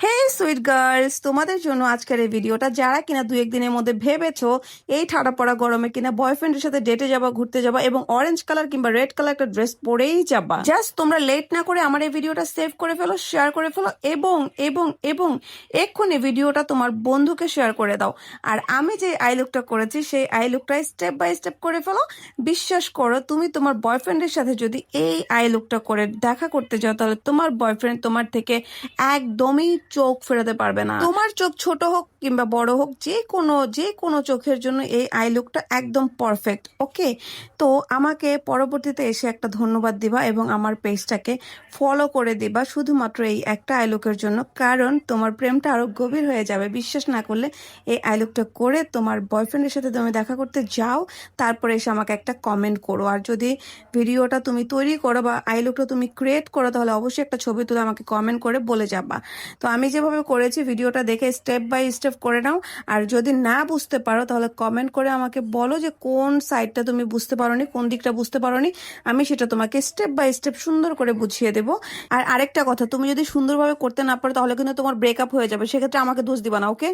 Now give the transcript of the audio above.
হে sweet girls, তোমাদের জন্য আজকের এই ভিডিওটা। যারা কিনা দু একদিনের মধ্যে ভেবেছো এই ঠাড়া পড়া গরমে কিনা বয়ফ্রেন্ডের সাথে ডেটে যাবা, ঘুরতে যাবা এবং অরেঞ্জ কালার কিংবা রেড কালার একটা ড্রেস পরেই যাবা, জাস্ট তোমরা লেট না করে আমার এই ভিডিওটা সেভ করে ফেলো, শেয়ার করে ফেলো এবং এবং এবং এক্ষুনি ভিডিওটা তোমার বন্ধুকে শেয়ার করে দাও। আর আমি যে আই লুকটা করেছি সেই আই লুকটা স্টেপ বাই স্টেপ করে ফেলো। বিশ্বাস করো, তুমি তোমার বয়ফ্রেন্ডের সাথে যদি এই আই লুকটা করে দেখা করতে যাও তাহলে তোমার বয়ফ্রেন্ড তোমার থেকে একদমই চোখ ফেরাতে পারবে না। তোমার চোখ ছোট হোক কিংবা বড় হোক, যে কোনো চোখের জন্য এই আই লুকটা একদম পারফেক্ট। ওকে, তো আমাকে পরবর্তীতে এসে একটা ধন্যবাদ দিবা এবং আমার পেজটাকে ফলো করে দিবা শুধুমাত্র এই একটা আই লুকের জন্য, কারণ তোমার প্রেমটা আরো গভীর হয়ে যাবে। বিশ্বাস না করলে এই আই লুকটা করে তোমার বয়ফ্রেন্ডের সাথে তুমি দেখা করতে যাও, তারপরে এসে আমাকে একটা কমেন্ট করো। আর যদি ভিডিওটা তুমি তৈরি করো বা আই লুকটা তুমি ক্রিয়েট করো তাহলে অবশ্যই একটা ছবি তুলে আমাকে কমেন্ট করে বলে যাবা। তো আমি যেভাবে করেছি ভিডিওটা দেখে স্টেপ বাই স্টেপ করে নাও। আর যদি না বুঝতে পারো তাহলে কমেন্ট করে আমাকে বলো যে কোন সাইডটা তুমি বুঝতে পারোনি, কোন দিকটা বুঝতে পারোনি, আমি সেটা তোমাকে স্টেপ বাই স্টেপ সুন্দর করে বুঝিয়ে দেবো। আর আরেকটা কথা, তুমি যদি সুন্দরভাবে করতে না পারো তাহলে কিন্তু তোমার ব্রেকআপ হয়ে যাবে, সেক্ষেত্রে আমাকে দোষ দিবা না। ওকে।